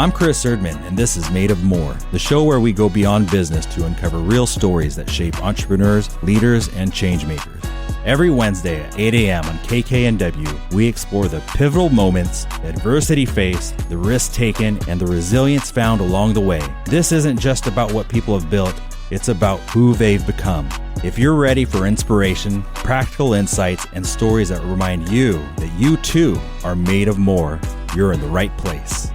I'm Chris Erdman, and this is Made of More, the show where we go beyond business to uncover real stories that shape entrepreneurs, leaders, and change makers. Every Wednesday at 8 a.m. on KKNW, we explore the pivotal moments, the adversity faced, the risks taken, and the resilience found along the way. This isn't just about what people have built, it's about who they've become. If you're ready for inspiration, practical insights, and stories that remind you that you too are made of more, you're in the right place.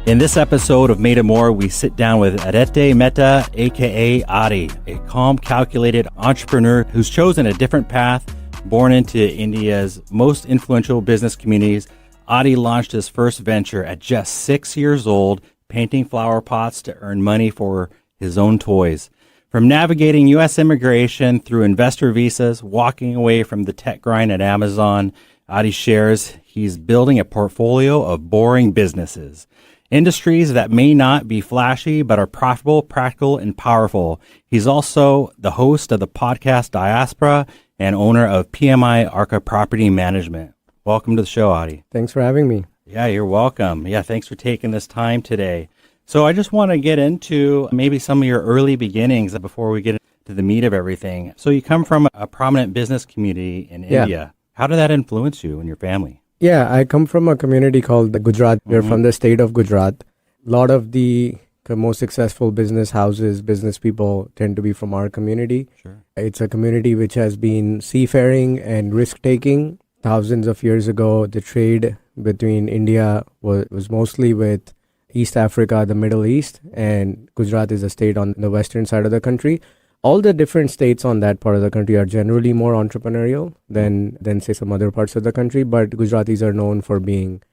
In this episode of Made of More, we sit down with Aditya Mehta, aka Adi, a calm, calculated entrepreneur who's chosen a different path. Born into India's most influential business communities, Adi launched his first venture at just 6 years old, painting flower pots to earn money for his own toys. From navigating U.S. immigration through investor visas, walking away from the tech grind at Amazon, Adi shares he's building a portfolio of boring businesses. Industries that may not be flashy, but are profitable, practical, and powerful. He's also the host of the podcast Diaspora and owner of PMI Arca Property Management. Welcome to the show, Adi. Thanks for having me. Yeah, you're welcome. Yeah, thanks for taking this time today. So I just want to get into maybe some of your early beginnings before we get into the meat of everything. So you come from a prominent business community in India. How did that influence you and your family? Yeah, I come from a community called the Gujarat. We're from the state of Gujarat. A lot of the most successful business houses, business people tend to be from our community. Sure. It's a community which has been seafaring and risk-taking. Thousands of years ago, the trade between India was mostly with East Africa, the Middle East, and Gujarat is a state on the western side of the country. All the different states on that part of the country are generally more entrepreneurial than say some other parts of the country, but Gujaratis are known for being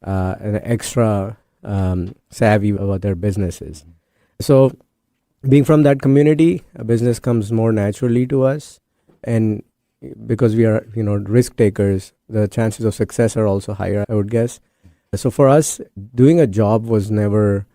an extra savvy about their businesses. So being from that community, a business comes more naturally to us, and because we are risk takers, the chances of success are also higher, I would guess. So for us, doing a job was never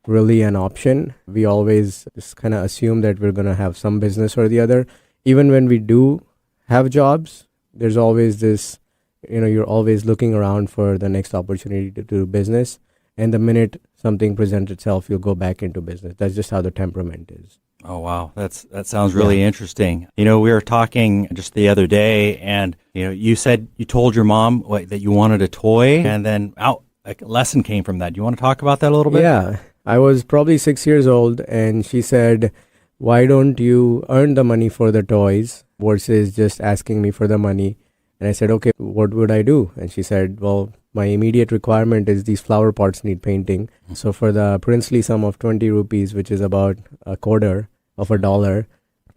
really an option. We always just kind of assume that we're going to have some business or the other. Even when we do have jobs, there's always this, you're always looking around for the next opportunity to do business. And the minute something presents itself, you'll go back into business. That's just how the temperament is. Oh, wow. That sounds really interesting. We were talking just the other day, and, you said you told your mom that you wanted a toy, and then a lesson came from that. Do you want to talk about that a little bit? Yeah. I was probably 6 years old, and she said, why don't you earn the money for the toys versus just asking me for the money? And I said, okay, what would I do? And she said, well, my immediate requirement is these flower pots need painting. So for the princely sum of 20 rupees, which is about a quarter of $1,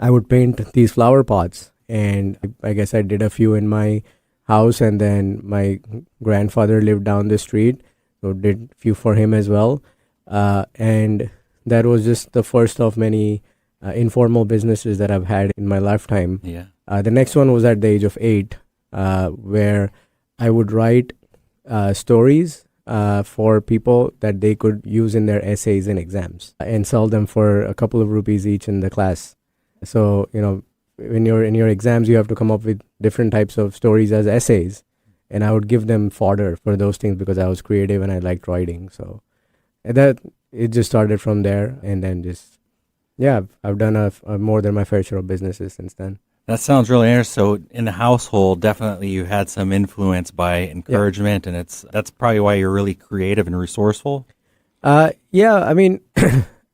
I would paint these flower pots. And I guess I did a few in my house, and then my grandfather lived down the street, so did a few for him as well. And that was just the first of many informal businesses that I've had in my lifetime. Yeah. The next one was at the age of 8, where I would write stories for people that they could use in their essays and exams and sell them for a couple of rupees each in the class. So, when you're in your exams, you have to come up with different types of stories as essays. And I would give them fodder for those things because I was creative and I liked writing. So that it just started from there, and then I've done a more than my fair share of businesses since then. That sounds really interesting. So in the household, definitely you had some influence by encouragement, and that's probably why you're really creative and resourceful. I mean,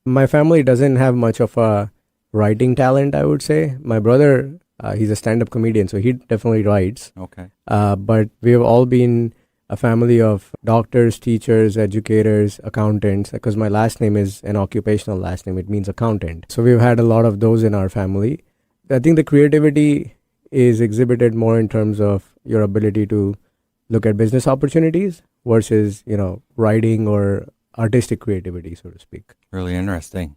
my family doesn't have much of a writing talent, I would say. My brother, he's a stand-up comedian, so he definitely writes. Okay. But we have all been a family of doctors, teachers, educators, accountants, because my last name is an occupational last name. It means accountant. So we've had a lot of those in our family. I think the creativity is exhibited more in terms of your ability to look at business opportunities versus, writing or artistic creativity, so to speak. Really interesting.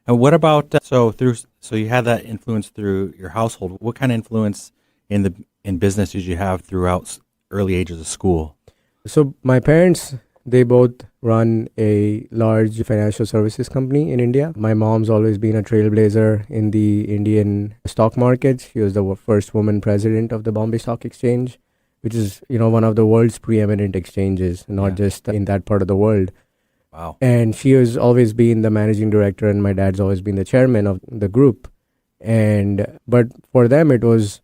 And what about, so you had that influence through your household. What kind of influence in business did you have throughout early ages of school? So my parents, they both run a large financial services company in India. My mom's always been a trailblazer in the Indian stock market. She was the first woman president of the Bombay Stock Exchange, which is, one of the world's preeminent exchanges, not just in that part of the world. Wow. And she has always been the managing director, and my dad's always been the chairman of the group. But for them, it was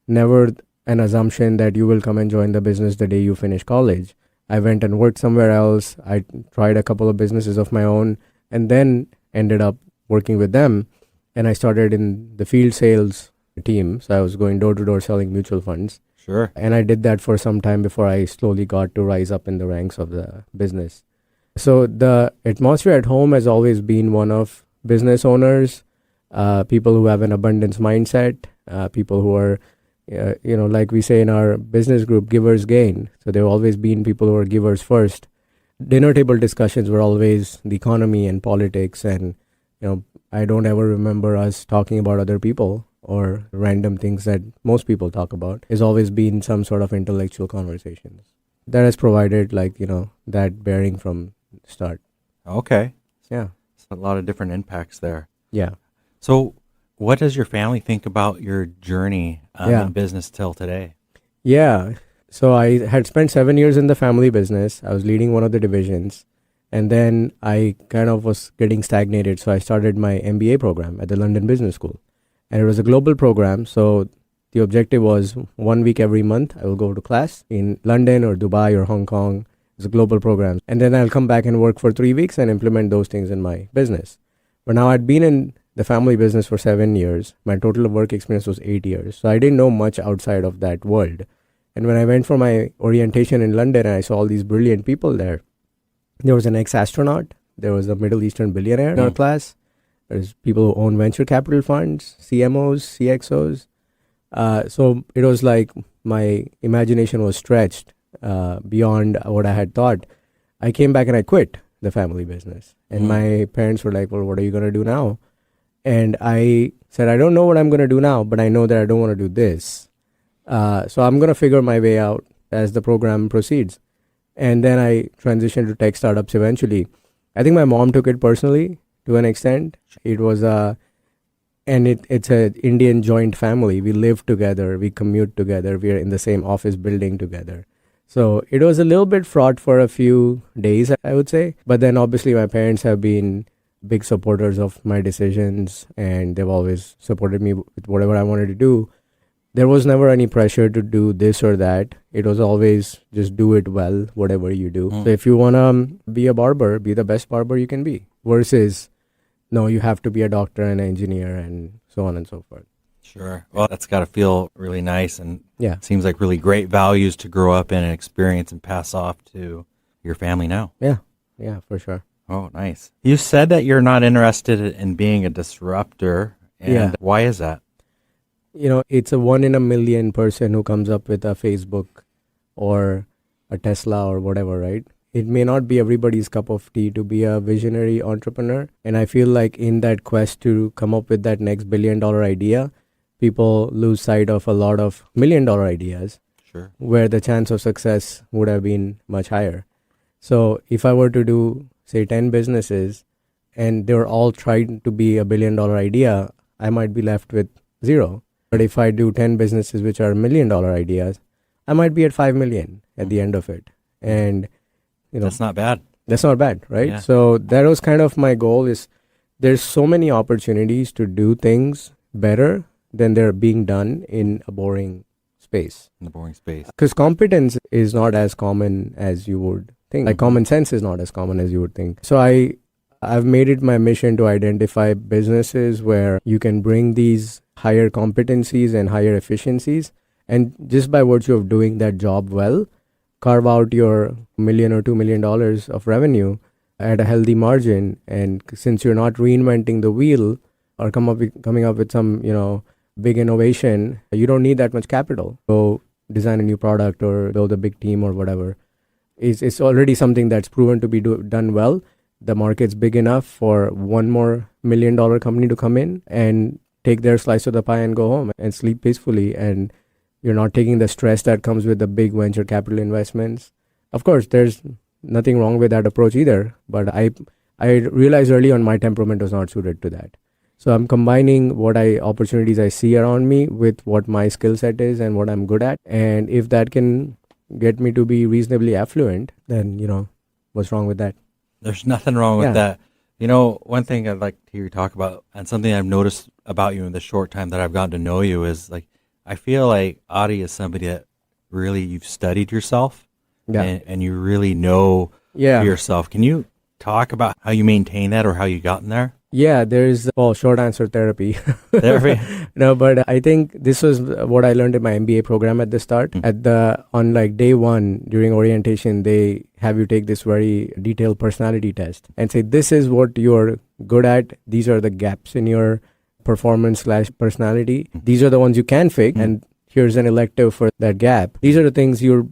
never an assumption that you will come and join the business the day you finish college. I went and worked somewhere else. I tried a couple of businesses of my own, and then ended up working with them. And I started in the field sales team. So I was going door to door selling mutual funds. Sure. And I did that for some time before I slowly got to rise up in the ranks of the business. So the atmosphere at home has always been one of business owners, people who have an abundance mindset, people who are, like we say in our business group, givers gain. So there have always been people who are givers first. Dinner table discussions were always the economy and politics, and I don't ever remember us talking about other people or random things that most people talk about. It's always been some sort of intellectual conversations. That has provided that bearing from start. Okay. Yeah. A lot of different impacts there. Yeah. So what does your family think about your journey in business till today? Yeah. So I had spent 7 years in the family business. I was leading one of the divisions. And then I kind of was getting stagnated. So I started my MBA program at the London Business School. And it was a global program. So the objective was 1 week every month, I will go to class in London or Dubai or Hong Kong. It's a global program. And then I'll come back and work for 3 weeks and implement those things in my business. But now I'd been in the family business for 7 years. My total work experience was 8 years. So I didn't know much outside of that world. And when I went for my orientation in London and I saw all these brilliant people there, there was an ex-astronaut, there was a Middle Eastern billionaire in our class, there's people who own venture capital funds, CMOs, CXOs. So it was like my imagination was stretched beyond what I had thought. I came back and I quit the family business. And my parents were like, well, what are you going to do now? And I said, I don't know what I'm going to do now, but I know that I don't want to do this. So I'm going to figure my way out as the program proceeds. And then I transitioned to tech startups eventually. I think my mom took it personally to an extent. It was it's an Indian joint family. We live together, we commute together, we are in the same office building together. So it was a little bit fraught for a few days, I would say. But then obviously my parents have been big supporters of my decisions, and they've always supported me with whatever I wanted to do. There was never any pressure to do this or that. It was always just do it well, whatever you do. So if you want to be a barber, be the best barber you can be. Versus, no, you have to be a doctor and an engineer and so on and so forth. Sure. Well, that's got to feel really nice, and seems like really great values to grow up in and experience and pass off to your family now. Yeah, for sure. Oh, nice. You said that you're not interested in being a disruptor. And why is that? It's a 1 in a million person who comes up with a Facebook or a Tesla or whatever, right? It may not be everybody's cup of tea to be a visionary entrepreneur. And I feel like in that quest to come up with that next $1 billion idea, people lose sight of a lot of $1 million ideas. Sure. Where the chance of success would have been much higher. So if I were to do, say, 10 businesses and they were all trying to be a $1 billion idea, I might be left with 0. But if I do 10 businesses which are $1 million ideas, I might be at 5 million at the end of it. And, that's not bad. That's not bad, right? Yeah. So that was kind of my goal is there's so many opportunities to do things better than they're being done in a boring space. In the boring space. Because competence is not as common as you would think. Like common sense is not as common as you would think. So I've made it my mission to identify businesses where you can bring these higher competencies and higher efficiencies, and just by virtue of doing that job well, carve out your $1 million or $2 million of revenue at a healthy margin. And since you're not reinventing the wheel or coming up with some big innovation, you don't need that much capital. So design a new product or build a big team or whatever. It's already something that's proven to be done well. The market's big enough for one more $1 million company to come in and take their slice of the pie and go home and sleep peacefully. And you're not taking the stress that comes with the big venture capital investments. Of course, there's nothing wrong with that approach either. But I realized early on my temperament was not suited to that. So I'm combining opportunities I see around me with what my skill set is and what I'm good at. And if that can get me to be reasonably affluent, then, what's wrong with that? There's nothing wrong with Yeah. that. One thing I'd like to hear you talk about, and something I've noticed about you in the short time that I've gotten to know you, is like I feel like Adi is somebody that really you've studied yourself, Yeah. and you really know Yeah. yourself. Can you talk about how you maintain that or how you got in there? Yeah, there's, well, short answer, therapy. Therapy? No, but I think this was what I learned in my MBA program at the start. On like day one during orientation, they have you take this very detailed personality test and say, this is what you're good at. These are the gaps in your performance/personality. These are the ones you can fix. And here's an elective for that gap. These are the things you're,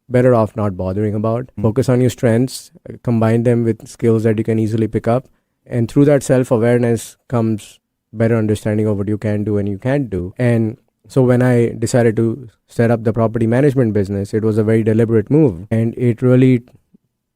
better off not bothering about. Focus on your strengths, combine them with skills that you can easily pick up. And through that self-awareness comes better understanding of what you can do and you can't do. And so when I decided to set up the property management business, it was a very deliberate move. And it really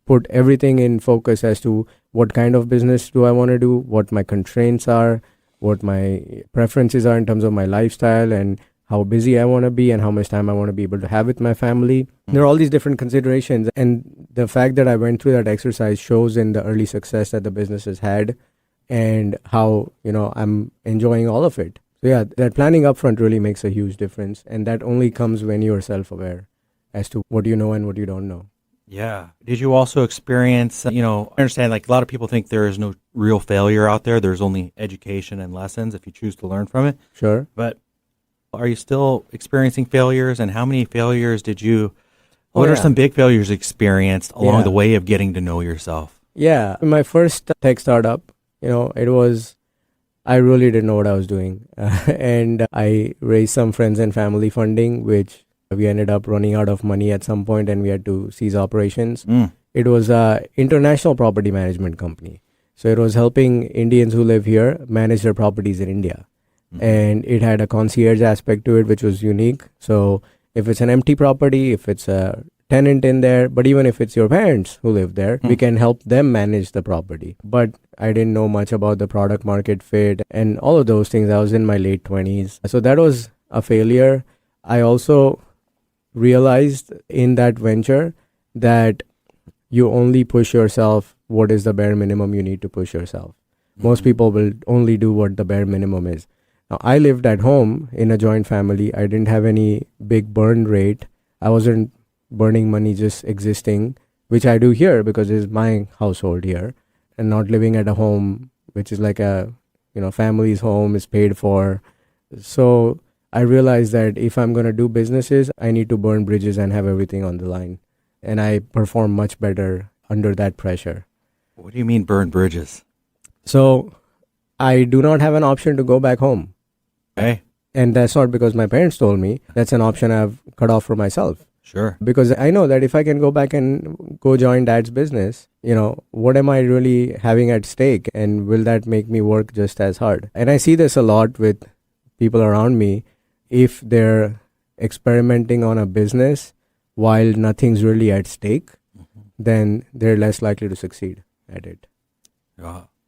put everything in focus as to what kind of business do I want to do, what my constraints are, what my preferences are in terms of my lifestyle, and how busy I want to be and how much time I want to be able to have with my family. There are all these different considerations. And the fact that I went through that exercise shows in the early success that the business has had and how, I'm enjoying all of it. So yeah, that planning upfront really makes a huge difference. And that only comes when you're self-aware as to what you know and what you don't know. Yeah. Did you also experience, I understand like a lot of people think there is no real failure out there. There's only education and lessons if you choose to learn from it. Sure. But are you still experiencing failures, and how many failures what are some big failures experienced along the way of getting to know yourself? Yeah. My first tech startup, I really didn't know what I was doing. And I raised some friends and family funding, which we ended up running out of money at some point and we had to cease operations. It was an international property management company. So it was helping Indians who live here manage their properties in India. And it had a concierge aspect to it, which was unique. So if it's an empty property, if it's a tenant in there, but even if it's your parents who live there, we can help them manage the property. But I didn't know much about the product market fit and all of those things. I was in my late 20s. So that was a failure. I also realized in that venture that you only push yourself what is the bare minimum you need to push yourself. Most people will only do what the bare minimum is. Now, I lived at home in a joint family. I didn't have any big burn rate. I wasn't burning money just existing, which I do here because it's my household here, and not living at a home which is like a family's home is paid for. So I realized that if I'm going to do businesses, I need to burn bridges and have everything on the line. And I perform much better under that pressure. What do you mean burn bridges? So I do not have an option to go back home. Okay. And that's not because my parents told me. That's an option I've cut off for myself. Sure. Because I know that if I can go back and go join dad's business, what am I really having at stake? And will that make me work just as hard? And I see this a lot with people around me. If they're experimenting on a business while nothing's really at stake, then they're less likely to succeed at it.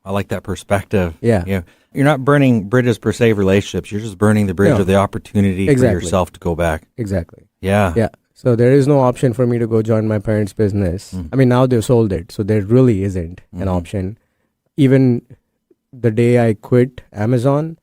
I like that perspective. Yeah. You're not burning bridges per se, relationships. You're just burning the bridge of the opportunity for yourself to go back. Exactly. Yeah. Yeah. So there is no option for me to go join my parents' business. I mean, now they've sold it. So there really isn't an option. Even the day I quit Amazon,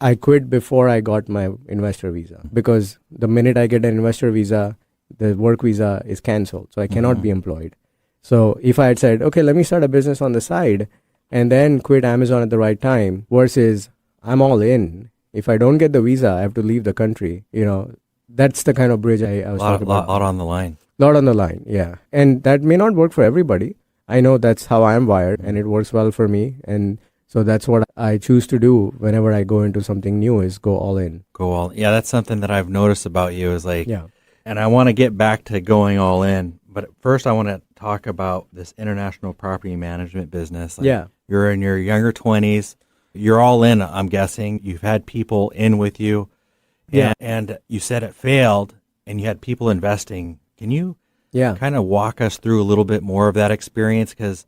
I quit before I got my investor visa. Because the minute I get an investor visa, the work visa is canceled. So I cannot be employed. So if I had said, okay, let me start a business on the side and then quit Amazon at the right time versus I'm all in. If I don't get the visa, I have to leave the country. That's the kind of bridge I was talking about. Lot on the line. Lot on the line, yeah. And that may not work for everybody. I know that's how I'm wired and it works well for me. And so that's what I choose to do whenever I go into something new is go all in. Yeah, that's something that I've noticed about you is like, and I want to get back to going all in. But first I want to talk about this international property management business. You're in your younger 20s. You're all in, I'm guessing. You've had people in with you. And you said it failed and you had people investing. Can you kind of walk us through a little bit more of that experience? Because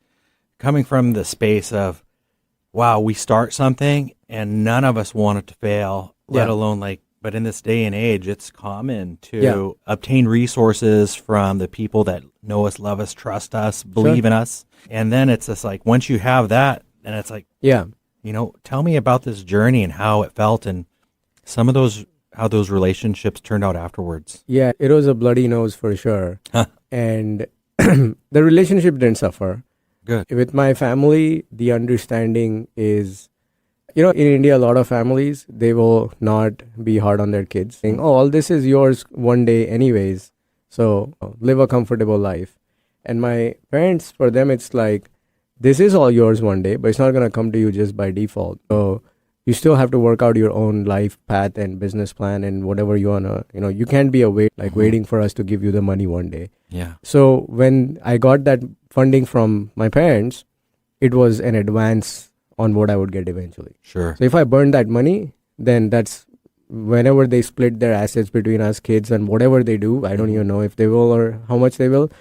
coming from the space of, wow, we start something and none of us want it to fail, let alone like But in this day and age, it's common to obtain resources from the people that know us, love us, trust us, believe in us. And then it's just like, once you have that, and it's like, tell me about this journey and how it felt and some of those, how those relationships turned out afterwards. Yeah, it was a bloody nose for sure. And the relationship didn't suffer. Good. With my family, the understanding is, in India, a lot of families, they will not be hard on their kids, saying, oh, all this is yours one day anyways, so live a comfortable life. And my parents, for them, it's like, this is all yours one day, but it's not going to come to you just by default. So you still have to work out your own life path and business plan and whatever you want to, you can't be waiting for us to give you the money one day. Yeah. So when I got that funding from my parents, it was an advance on what I would get eventually. Sure. So if I burn that money, then that's whenever they split their assets between us kids and whatever they do, I don't even know if they will or how much they will,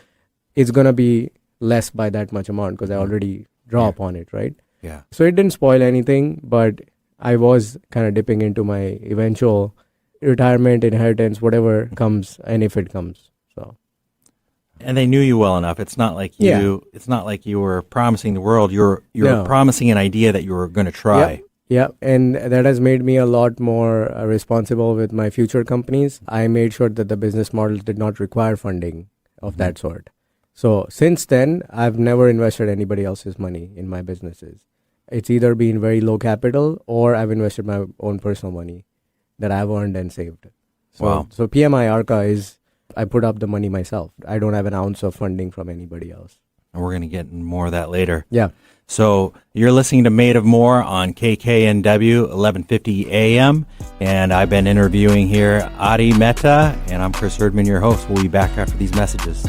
it's going to be less by that much amount because I already draw upon it, right? Yeah. So it didn't spoil anything, but I was kind of dipping into my eventual retirement, inheritance, whatever comes, and if it comes. So. And they knew you well enough. It's not like it's not like you were promising the world. You're promising an idea that you were going to try. Yeah. And that has made me a lot more responsible with my future companies. I made sure that the business models did not require funding of that sort. So since then, I've never invested anybody else's money in my businesses. It's either been very low capital or I've invested my own personal money that I've earned and saved. So PMI ARCA is, I put up the money myself. I don't have an ounce of funding from anybody else. And we're going to get more of that later. Yeah. So you're listening to Made of More on KKNW 1150 AM. And I've been interviewing here Aditya Mehta, and I'm Chris Erdman, your host. We'll be back after these messages.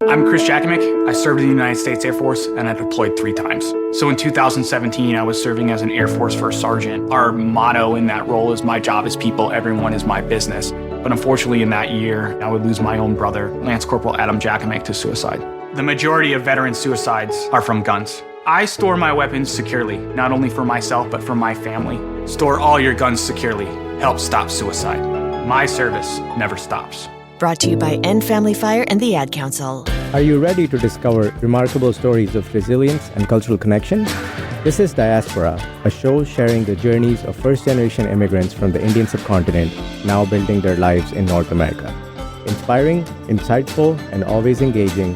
I'm Chris Jakomick. I served in the United States Air Force and I deployed 3 times. So in 2017, I was serving as an Air Force First Sergeant. Our motto in that role is my job is people, everyone is my business. But unfortunately in that year, I would lose my own brother, Lance Corporal Adam Jakomick, to suicide. The majority of veteran suicides are from guns. I store my weapons securely, not only for myself, but for my family. Store all your guns securely. Help stop suicide. My service never stops. Brought to you by End Family Fire and the Ad Council. Are you ready to discover remarkable stories of resilience and cultural connection? This is Diaspora, a show sharing the journeys of first-generation immigrants from the Indian subcontinent now building their lives in North America. Inspiring, insightful, and always engaging,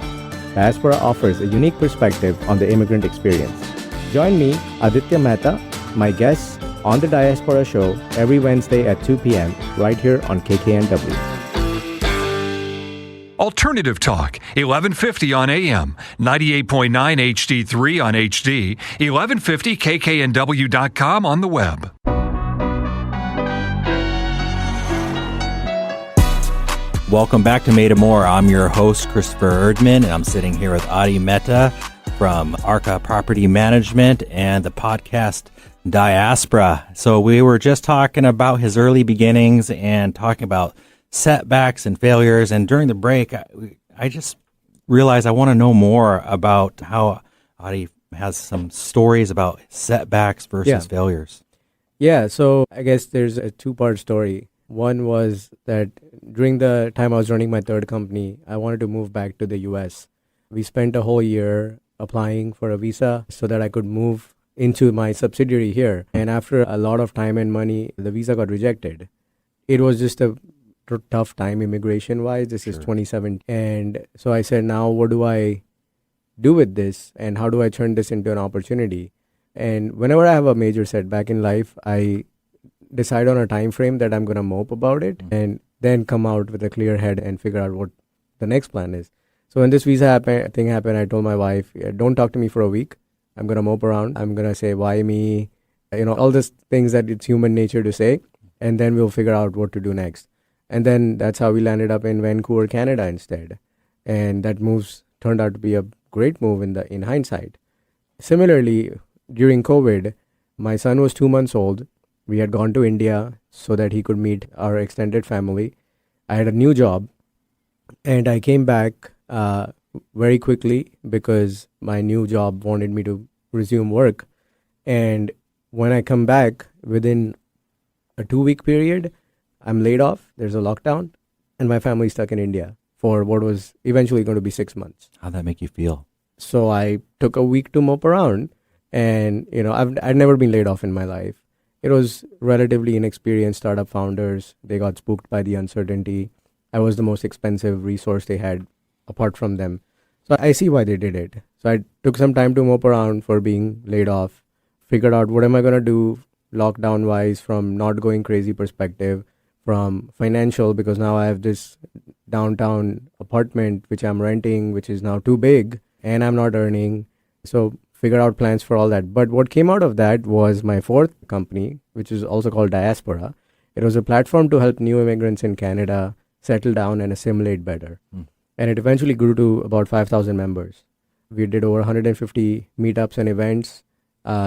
Diaspora offers a unique perspective on the immigrant experience. Join me, Aditya Mehta, my guests, on the Diaspora Show every Wednesday at 2 p.m. right here on KKNW. Alternative Talk, 1150 on AM, 98.9 HD3 on HD, 1150kknw.com on the web. Welcome back to Made of More. I'm your host, Christopher Erdman, and I'm sitting here with Aditya Mehta from ARCA Property Management and the podcast Diaspora. So we were just talking about his early beginnings and talking about setbacks and failures. And during the break, I just realized I want to know more about how Adi has some stories about setbacks versus failures. Yeah, so I guess there's a 2-part story. One was that during the time I was running my third company, I wanted to move back to the US. We spent a whole year applying for a visa so that I could move into my subsidiary here. And after a lot of time and money, the visa got rejected. It was just a tough time immigration wise. This is 2017. And so I said, now what do I do with this? And how do I turn this into an opportunity? And whenever I have a major setback in life, I decide on a time frame that I'm going to mope about it and then come out with a clear head and figure out what the next plan is. So when this visa thing happened, I told my wife, don't talk to me for a week. I'm going to mope around. I'm going to say, why me? All these things that it's human nature to say. And then we'll figure out what to do next. And then that's how we landed up in Vancouver, Canada instead. And that move turned out to be a great move in hindsight. Similarly, during COVID, my son was 2 months old. We had gone to India so that he could meet our extended family. I had a new job and I came back very quickly because my new job wanted me to resume work. And when I come back, within a 2-week period, I'm laid off. There's a lockdown, and my family's stuck in India for what was eventually going to be 6 months. How'd that make you feel? So I took a week to mope around, and I'd never been laid off in my life. It was relatively inexperienced startup founders. They got spooked by the uncertainty. I was the most expensive resource they had apart from them. So I see why they did it. So I took some time to mope around for being laid off, figured out what am I going to do lockdown wise from not going crazy perspective, from financial, because now I have this downtown apartment which I'm renting, which is now too big and I'm not earning. So figure out plans for all that. But what came out of that was my fourth company, which is also called Diaspora. It was a platform to help new immigrants in Canada settle down and assimilate better. And it eventually grew to about 5,000 members. We did over 150 meetups and events.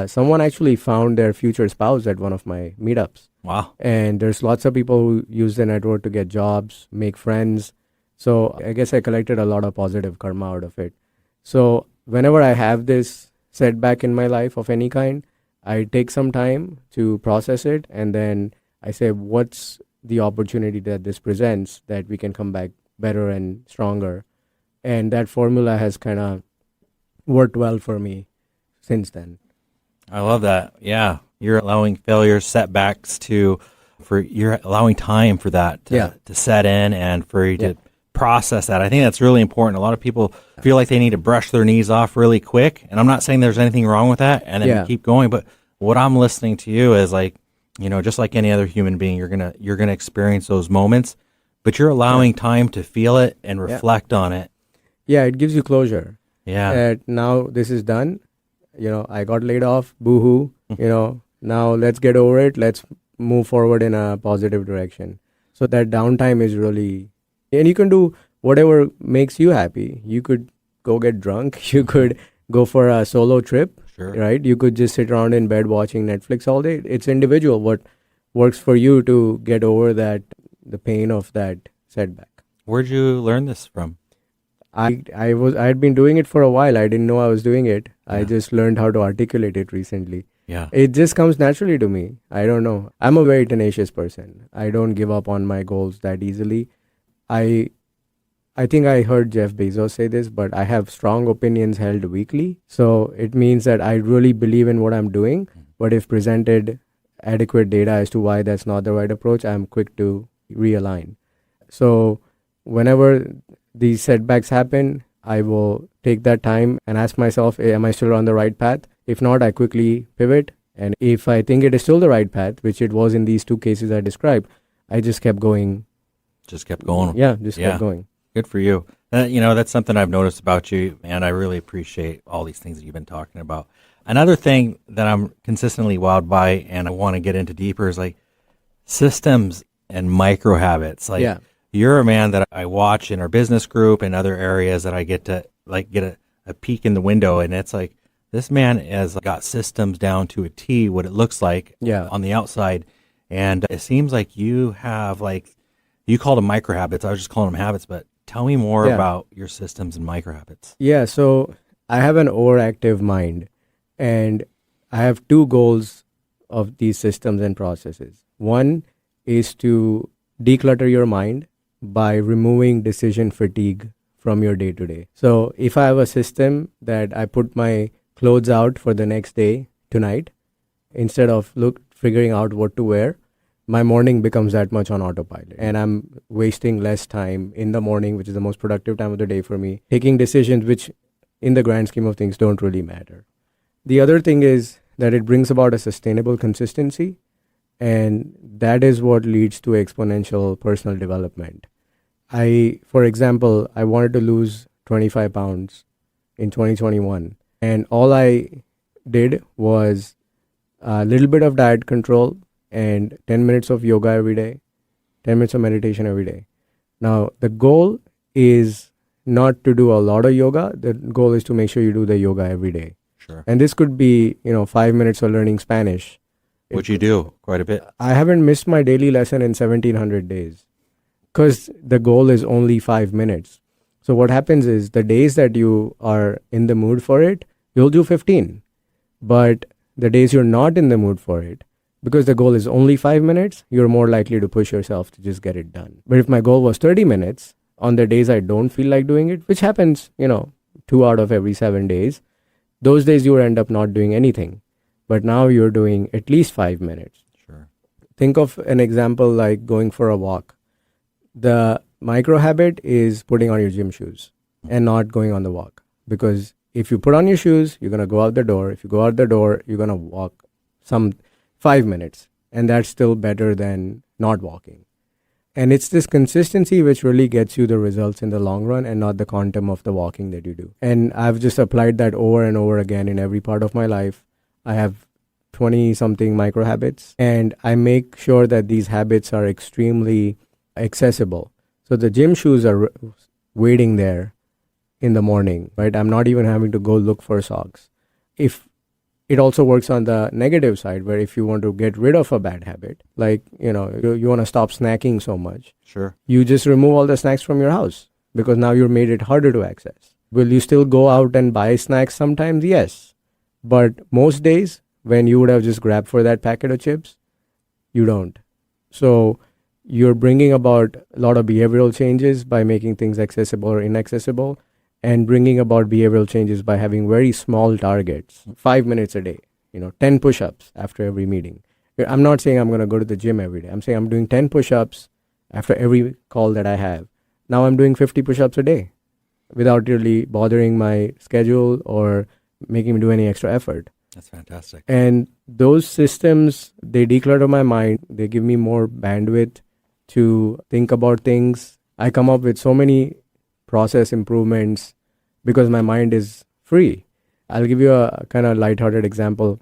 Someone actually found their future spouse at one of my meetups. Wow. And there's lots of people who use the network to get jobs, make friends. So I guess I collected a lot of positive karma out of it. So whenever I have this setback in my life of any kind, I take some time to process it, and then I say, what's the opportunity that this presents that we can come back better and stronger? And that formula has kind of worked well for me since then. I love that. Yeah. You're allowing failures, setbacks you're allowing time for that to set in and for you to process that. I think that's really important. A lot of people feel like they need to brush their knees off really quick. And I'm not saying there's anything wrong with that and then keep going. But what I'm listening to you is like, just like any other human being, you're gonna experience those moments, but you're allowing time to feel it and reflect on it. Yeah, it gives you closure. Yeah. Now this is done. I got laid off. Boo-hoo. Now let's get over it. Let's move forward in a positive direction. So that downtime is really, and you can do whatever makes you happy. You could go get drunk. You could go for a solo trip. Sure. Right? You could just sit around in bed watching Netflix all day. It's individual. What works for you to get over the pain of that setback. Where'd you learn this from? I had been doing it for a while. I didn't know I was doing it. I just learned how to articulate it recently. Yeah. It just comes naturally to me. I don't know. I'm a very tenacious person. I don't give up on my goals that easily. I think I heard Jeff Bezos say this, but I have strong opinions held weakly. So it means that I really believe in what I'm doing. But if presented adequate data as to why that's not the right approach, I'm quick to realign. So whenever these setbacks happen, I will take that time and ask myself, am I still on the right path? If not, I quickly pivot. And if I think it is still the right path, which it was in these two cases I described, I just kept going. Just kept going. Yeah, kept going. Good for you. That's something I've noticed about you, and I really appreciate all these things that you've been talking about. Another thing that I'm consistently wowed by and I want to get into deeper is like systems and micro habits. Like you're a man that I watch in our business group and other areas that I get to like get a peek in the window, and it's like this man has got systems down to a T, what it looks like on the outside. And it seems like you have you call them micro habits. I was just calling them habits, but tell me more about your systems and micro habits. Yeah, so I have an overactive mind, and I have two goals of these systems and processes. One is to declutter your mind by removing decision fatigue from your day-to-day. So if I have a system that I put my clothes out for the next day tonight, instead of figuring out what to wear, my morning becomes that much on autopilot, and I'm wasting less time in the morning, which is the most productive time of the day for me, taking decisions which in the grand scheme of things don't really matter. The other thing is that it brings about a sustainable consistency, and that is what leads to exponential personal development. For example, I wanted to lose 25 pounds in 2021, and all I did was a little bit of diet control and 10 minutes of yoga every day, 10 minutes of meditation every day. Now, the goal is not to do a lot of yoga. The goal is to make sure you do the yoga every day. Sure. And this could be, 5 minutes of learning Spanish. Which you do quite a bit. I haven't missed my daily lesson in 1700 days because the goal is only 5 minutes. So what happens is the days that you are in the mood for it, you'll do 15. But The days you're not in the mood for it, because the goal is only 5 minutes, you're more likely to push yourself to just get it done. But if my goal was 30 minutes, on the days I don't feel like doing it, which happens, 2 out of every 7 days, those days you end up not doing anything. But now you're doing at least 5 minutes. Sure. Think of an example like going for a walk. The micro habit is putting on your gym shoes and not going on the walk. Because if you put on your shoes, you're going to go out the door. If you go out the door, you're going to walk some 5 minutes. And that's still better than not walking. And it's this consistency which really gets you the results in the long run and not the quantum of the walking that you do. And I've just applied that over and over again in every part of my life. I have 20 something micro habits, and I make sure that these habits are extremely accessible. So the gym shoes are waiting there in the morning, right? I'm not even having to go look for socks. If it also works on the negative side, where if you want to get rid of a bad habit, like, you want to stop snacking so much, Sure. you just remove all the snacks from your house because now you've made it harder to access. Will you still go out and buy snacks sometimes? Yes. But most days, when you would have just grabbed for that packet of chips, you don't. So you're bringing about a lot of behavioral changes by making things accessible or inaccessible, and bringing about behavioral changes by having very small targets, 5 minutes a day, 10 push-ups after every meeting. I'm not saying I'm going to go to the gym every day. I'm saying I'm doing 10 push-ups after every call that I have. Now I'm doing 50 push-ups a day without really bothering my schedule or making me do any extra effort. That's fantastic. And those systems, they declutter my mind. They give me more bandwidth to think about things. I come up with so many process improvements because my mind is free. I'll give you a kind of lighthearted example.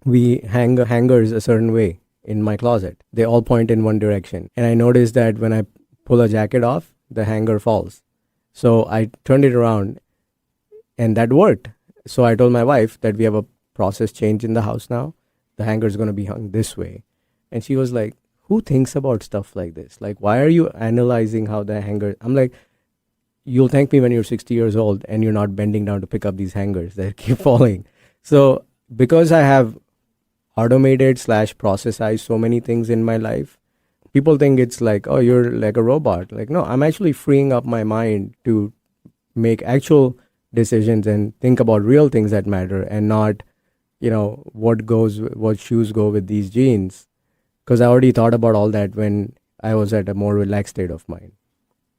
We hang hangers a certain way in my closet. They all point in one direction. And I noticed that when I pull a jacket off, the hanger falls. So I turned it around and that worked. So I told my wife that we have a process change in the house now. The hanger is going to be hung this way. And she was like, who thinks about stuff like this? Like, why are you analyzing how the hanger... I'm like, you'll thank me when you're 60 years old and you're not bending down to pick up these hangers that keep falling. So because I have automated / processized so many things in my life, people think it's like, oh, you're like a robot. Like, no, I'm actually freeing up my mind to make actual decisions and think about real things that matter, and not, what shoes go with these jeans. Because I already thought about all that when I was at a more relaxed state of mind.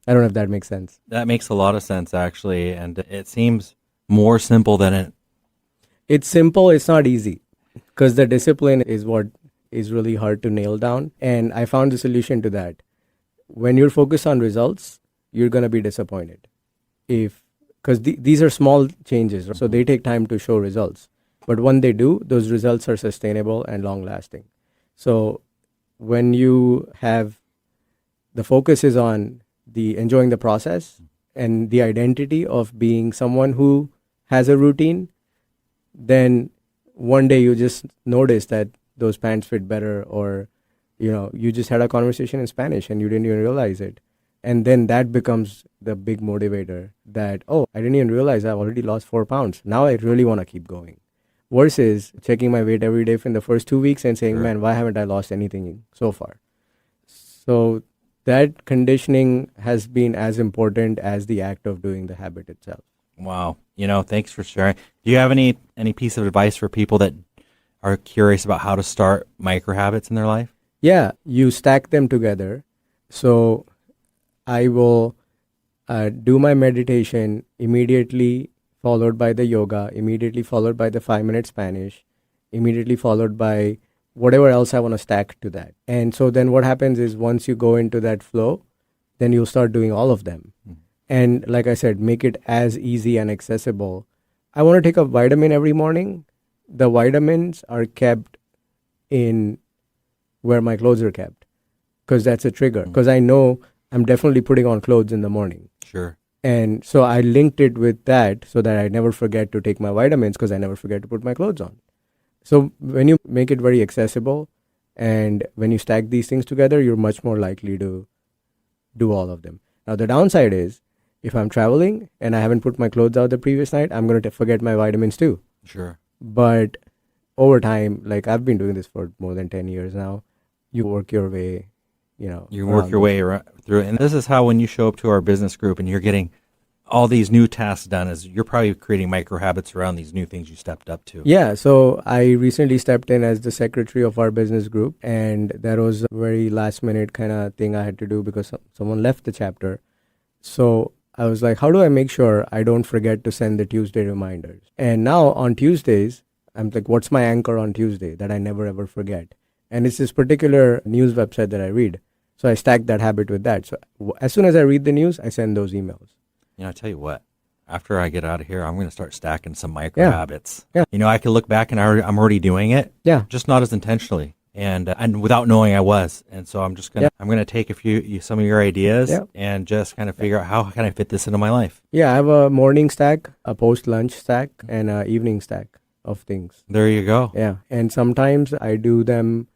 I don't know if that makes sense. That makes a lot of sense, actually. And it seems more simple than it. It's simple. It's not easy. Because the discipline is what is really hard to nail down. And I found the solution to that. When you're focused on results, you're going to be disappointed. Because these are small changes, so they take time to show results. But when they do, those results are sustainable and long-lasting. So when you have the focus is on the enjoying the process and the identity of being someone who has a routine, then one day you just notice that those pants fit better, or you just had a conversation in Spanish and you didn't even realize it. And then that becomes the big motivator that, oh, I didn't even realize I've already lost 4 pounds. Now I really want to keep going. Versus checking my weight every day in the first 2 weeks and saying, man, why haven't I lost anything so far? So that conditioning has been as important as the act of doing the habit itself. Wow. Thanks for sharing. Do you have any piece of advice for people that are curious about how to start micro habits in their life? Yeah, you stack them together. So I will do my meditation immediately, followed by the yoga, immediately followed by the 5-minute Spanish, immediately followed by whatever else I want to stack to that. And so then what happens is once you go into that flow, then you'll start doing all of them. And like I said, make it as easy and accessible. I want to take a vitamin every morning. The vitamins are kept in where my clothes are kept, because that's a trigger. Because I know I'm definitely putting on clothes in the morning. Sure. And so I linked it with that so that I never forget to take my vitamins, because I never forget to put my clothes on. So when you make it very accessible and when you stack these things together, you're much more likely to do all of them. Now, the downside is if I'm traveling and I haven't put my clothes out the previous night, I'm going to forget my vitamins too. Sure. But over time, like I've been doing this for more than 10 years now, you work your way, You work your way through it. And this is how when you show up to our business group and you're getting all these new tasks done, is you're probably creating micro habits around these new things you stepped up to. Yeah, so I recently stepped in as the secretary of our business group, and that was a very last minute kind of thing I had to do because someone left the chapter. So I was like, how do I make sure I don't forget to send the Tuesday reminders? And now on Tuesdays, I'm like, what's my anchor on Tuesday that I never ever forget? And it's this particular news website that I read. So I stack that habit with that. So as soon as I read the news, I send those emails. I tell you what, after I get out of here, I'm going to start stacking some micro habits. Yeah. I can look back and I'm already doing it. Yeah. Just not as intentionally and without knowing I was. And so I'm just going to, I'm going to take some of your ideas and just kind of figure out how can I fit this into my life. Yeah. I have a morning stack, a post lunch stack, and a evening stack of things. There you go. Yeah. And sometimes I do them,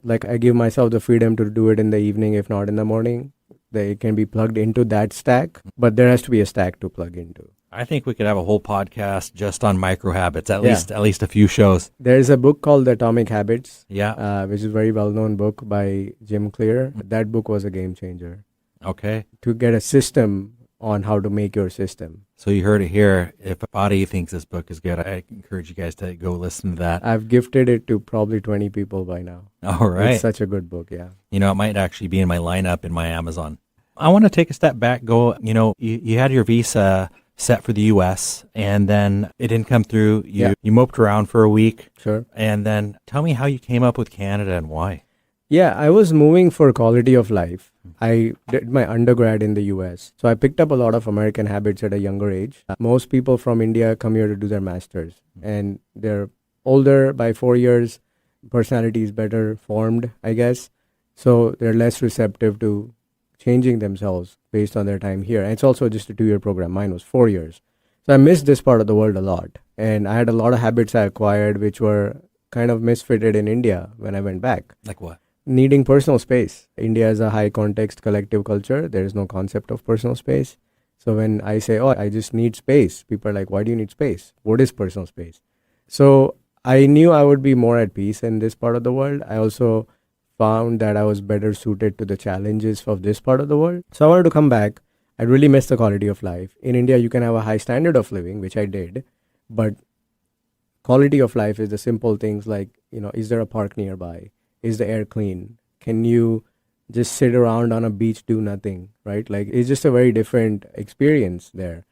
like I give myself the freedom to do it in the evening, if not in the morning. They can be plugged into that stack, but there has to be a stack to plug into. I think we could have a whole podcast just on micro habits, at least a few shows. There's a book called The Atomic Habits, which is a very well-known book by Jim Clear. That book was a game changer. Okay. To get a system on how to make your system. So you heard it here. If Adi thinks this book is good, I encourage you guys to go listen to that. I've gifted it to probably 20 people by now. All right. It's such a good book, yeah. It might actually be in my lineup in my Amazon. I want to take a step back, you had your visa set for the U.S., and then it didn't come through. You moped around for a week. Sure. And then tell me how you came up with Canada and why. Yeah, I was moving for quality of life. I did my undergrad in the US. So I picked up a lot of American habits at a younger age. Most people from India come here to do their masters, and they're older by 4 years. Personality is better formed, I guess. So they're less receptive to changing themselves based on their time here. And it's also just a 2-year program. Mine was 4 years. So I missed this part of the world a lot. And I had a lot of habits I acquired which were kind of misfitted in India when I went back. Like what? Needing personal space. India is a high context collective culture. There is no concept of personal space. So when I say, I just need space, people are like, why do you need space? What is personal space? So I knew I would be more at peace in this part of the world. I also found that I was better suited to the challenges of this part of the world. So I wanted to come back. I really missed the quality of life. In India, you can have a high standard of living, which I did, but quality of life is the simple things like, is there a park nearby? Is the air clean? Can you just sit around on a beach, do nothing, right? Like, it's just a very different experience there.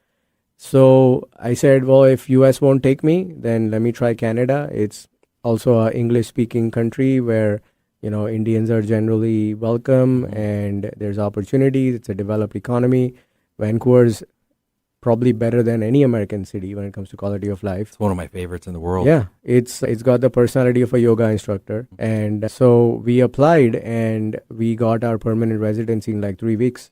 So I said, well, if US won't take me, then let me try Canada. It's also an English-speaking country where, Indians are generally welcome and there's opportunities. It's a developed economy. Vancouver's probably better than any American city when it comes to quality of life. It's one of my favorites in the world. Yeah, it's got the personality of a yoga instructor. And so we applied and we got our permanent residency in like 3 weeks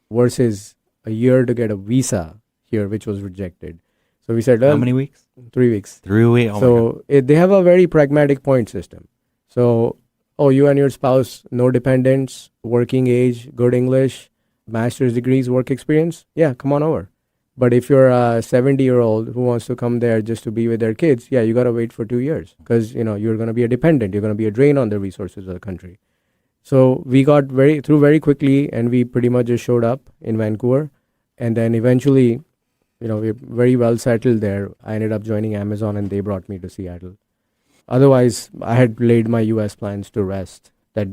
versus a year to get a visa here, which was rejected. So we said, how many weeks? 3 weeks. 3 weeks. So they have a very pragmatic point system. So, you and your spouse, no dependents, working age, good English, master's degrees, work experience. Yeah, come on over. But if you're a 70-year-old who wants to come there just to be with their kids, you got to wait for 2 years because, you're going to be a dependent. You're going to be a drain on the resources of the country. So we got through very quickly, and we pretty much just showed up in Vancouver. And then eventually, we're very well settled there. I ended up joining Amazon, and they brought me to Seattle. Otherwise, I had laid my US plans to rest. That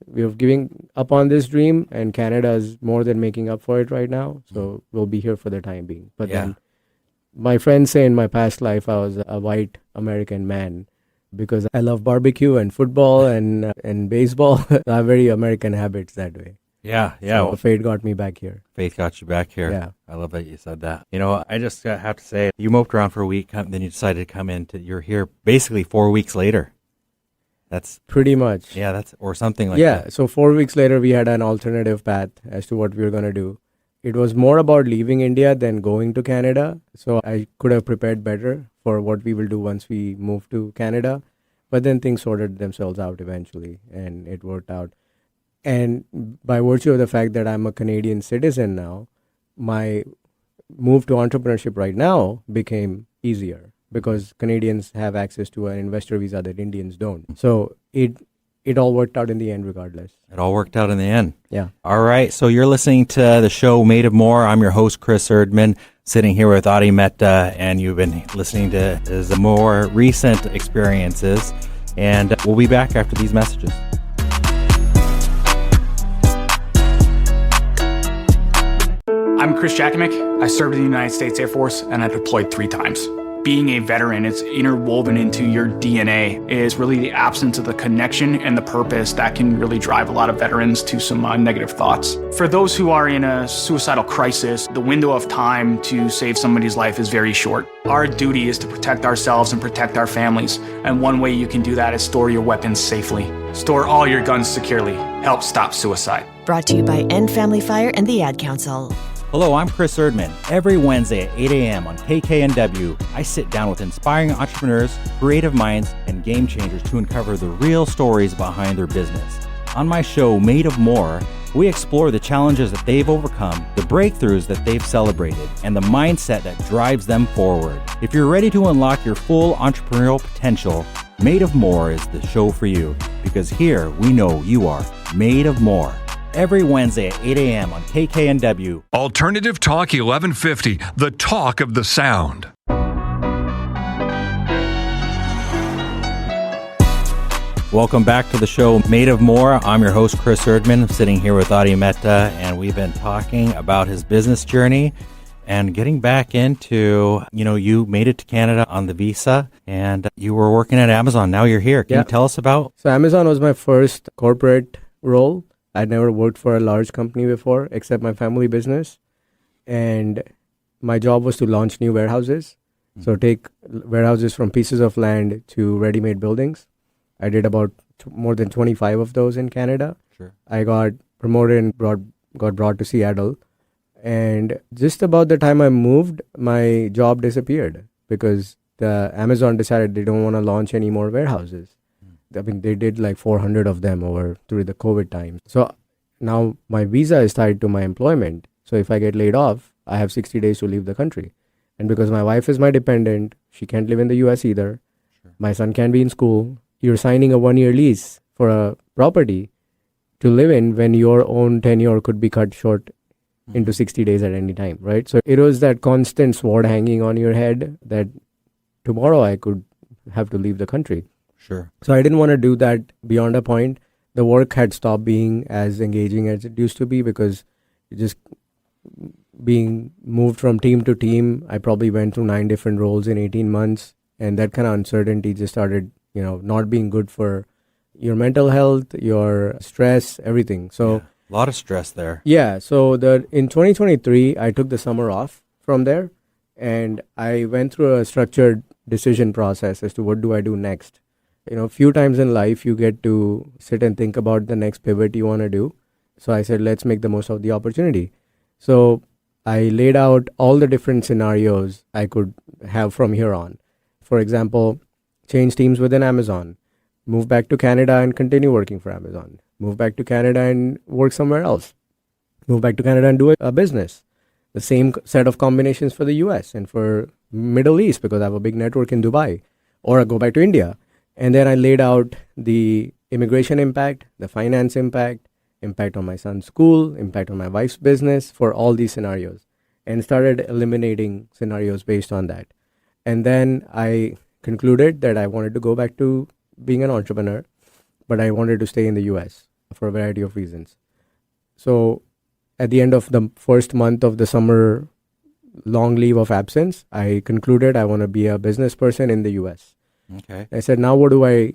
we're giving up on this dream, and Canada is more than making up for it right now. So we'll be here for the time being. But then my friends say in my past life I was a white American man because I love barbecue and football and baseball. I have very American habits that way. Yeah. So fate got me back here. Faith got you back here. Yeah. I love that you said that. I just have to say, you moped around for a week, then you decided to come you're here basically 4 weeks later. That's pretty much. Yeah, or something like that. Yeah, so 4 weeks later, we had an alternative path as to what we were going to do. It was more about leaving India than going to Canada. So I could have prepared better for what we will do once we move to Canada. But then things sorted themselves out eventually, and it worked out. And by virtue of the fact that I'm a Canadian citizen now, my move to entrepreneurship right now became easier because Canadians have access to an investor visa that Indians don't. So it all worked out in the end regardless. It all worked out in the end. Yeah. All right. So you're listening to the show Made of More. I'm your host, Chris Erdman, sitting here with Aditya Mehta, and you've been listening to his more recent experiences. And we'll be back after these messages. I'm Chris Jakimick. I served in the United States Air Force and I deployed 3 times. Being a veteran, it's interwoven into your DNA. It is really the absence of the connection and the purpose that can really drive a lot of veterans to some negative thoughts. For those who are in a suicidal crisis, the window of time to save somebody's life is very short. Our duty is to protect ourselves and protect our families. And one way you can do that is store your weapons safely. Store all your guns securely. Help stop suicide. Brought to you by End Family Fire and the Ad Council. Hello, I'm Chris Erdman. Every Wednesday at 8 a.m. on KKNW, I sit down with inspiring entrepreneurs, creative minds, and game changers to uncover the real stories behind their business. On my show, Made of More, we explore the challenges that they've overcome, the breakthroughs that they've celebrated, and the mindset that drives them forward. If you're ready to unlock your full entrepreneurial potential, Made of More is the show for you, because here we know you are made of more. Every Wednesday at 8 a.m. on KKNW. Alternative Talk 1150, the talk of the sound. Welcome back to the show Made of More. I'm your host, Chris Erdman. I'm sitting here with Aditya Mehta, and we've been talking about his business journey and getting back into, you made it to Canada on the visa and you were working at Amazon. Now you're here. Can you tell us about? So Amazon was my first corporate role. I'd never worked for a large company before, except my family business. And my job was to launch new warehouses. So take warehouses from pieces of land to ready-made buildings. I did about more than 25 of those in Canada. Sure. I got promoted and got brought to Seattle. And just about the time I moved, my job disappeared because the Amazon decided they don't want to launch any more warehouses. I mean, they did like 400 of them through the COVID time. So now my visa is tied to my employment. So if I get laid off, I have 60 days to leave the country. And because my wife is my dependent, she can't live in the US either. Sure. My son can't be in school. You're signing a 1-year lease for a property to live in when your own tenure could be cut short into 60 days at any time, right? So it was that constant sword hanging on your head that tomorrow I could have to leave the country. Sure. So I didn't want to do that beyond a point. The work had stopped being as engaging as it used to be because just being moved from team to team, I probably went through 9 different roles in 18 months. And that kind of uncertainty just started, not being good for your mental health, your stress, everything. So a lot of stress there. Yeah. So in 2023, I took the summer off from there and I went through a structured decision process as to what do I do next. A few times in life, you get to sit and think about the next pivot you want to do. So I said, let's make the most of the opportunity. So I laid out all the different scenarios I could have from here on. For example, change teams within Amazon, move back to Canada and continue working for Amazon, move back to Canada and work somewhere else, move back to Canada and do a business. The same set of combinations for the US and for Middle East because I have a big network in Dubai, or I go back to India. And then I laid out the immigration impact, the finance impact on my son's school, impact on my wife's business for all these scenarios, and started eliminating scenarios based on that. And then I concluded that I wanted to go back to being an entrepreneur, but I wanted to stay in the US for a variety of reasons. So at the end of the first month of the summer long leave of absence, I concluded I want to be a business person in the US. Okay. I said, now what do I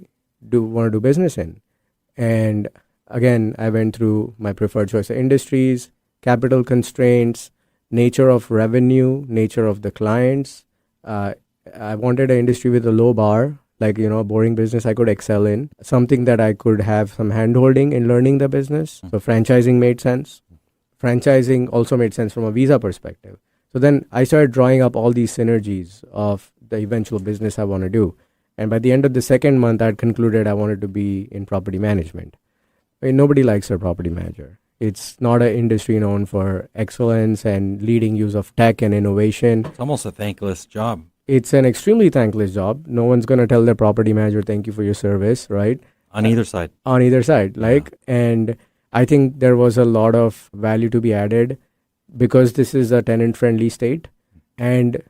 want to do business in? And again, I went through my preferred choice of industries, capital constraints, nature of revenue, nature of the clients. I wanted an industry with a low bar, like, a boring business I could excel in, something that I could have some hand-holding in learning the business. So franchising made sense. Franchising also made sense from a visa perspective. So then I started drawing up all these synergies of the eventual business I want to do. And by the end of the second month, I had concluded I wanted to be in property management. I mean, nobody likes their property manager. It's not an industry known for excellence and leading use of tech and innovation. It's almost a thankless job. it's an extremely thankless job. No one's going to tell their property manager, thank you for your service, right? On either side. On either side. And I think there was a lot of value to be added because this is a tenant friendly state and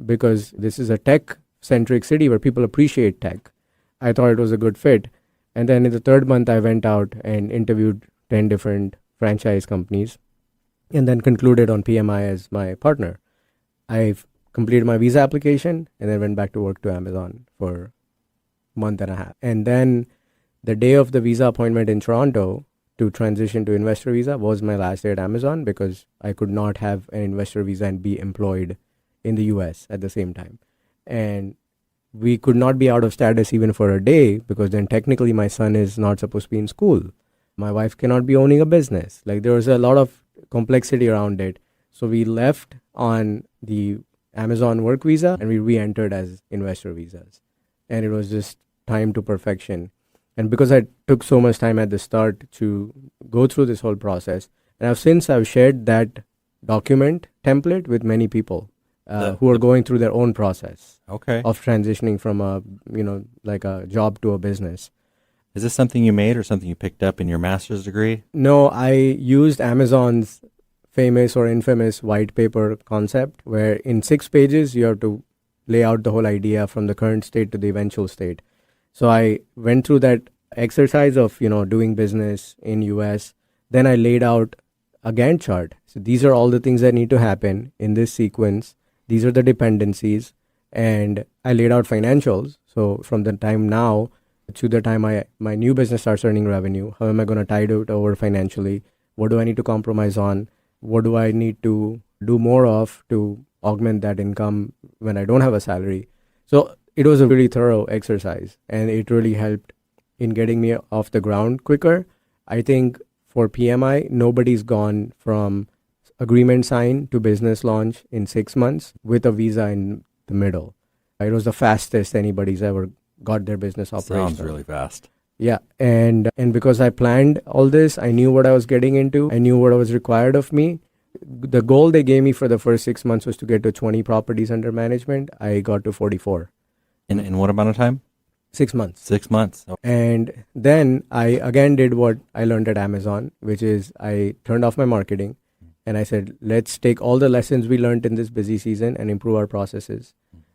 because this is a tech centric city where people appreciate tech. I thought it was a good fit. And then in the third month, I went out and interviewed 10 different franchise companies and then concluded on PMI as my partner. I've completed my visa application and then went back to work to Amazon for a month and a half. And then the day of the visa appointment in Toronto to transition to investor visa was my last day at Amazon because I could not have an investor visa and be employed in the US at the same time. And we could not be out of status even for a day because then technically my son is not supposed to be in school. My wife cannot be owning a business. Like there was a lot of complexity around it. So we left on the Amazon work visa and we re-entered as investor visas. And it was just time to perfection. And because I took so much time at the start to go through this whole process, and I've shared that document template with many people who are going through their own process of transitioning from like a job to a business. Is this something you made or something you picked up in your master's degree? No, I used Amazon's famous or infamous white paper concept where in 6 pages you have to lay out the whole idea from the current state to the eventual state. So I went through that exercise of, doing business in US. Then I laid out a Gantt chart. So these are all the things that need to happen in this sequence. These are the dependencies. And I laid out financials. So from the time now to the time my new business starts earning revenue, how am I going to tide it over financially? What do I need to compromise on? What do I need to do more of to augment that income when I don't have a salary? So it was a really thorough exercise and it really helped in getting me off the ground quicker. I think for PMI, nobody's gone from agreement sign to business launch in 6 months with a visa in the middle. It was the fastest anybody's ever got their business operational. Sounds really fast. Yeah, and because I planned all this, I knew what I was getting into. I knew what was required of me. The goal they gave me for the first 6 months was to get to 20 properties under management. I got to 44. In what amount of time? 6 months. 6 months. Oh. And then I again did what I learned at Amazon, which is I turned off my marketing and I said, let's take all the lessons we learned in this busy season and improve our processes.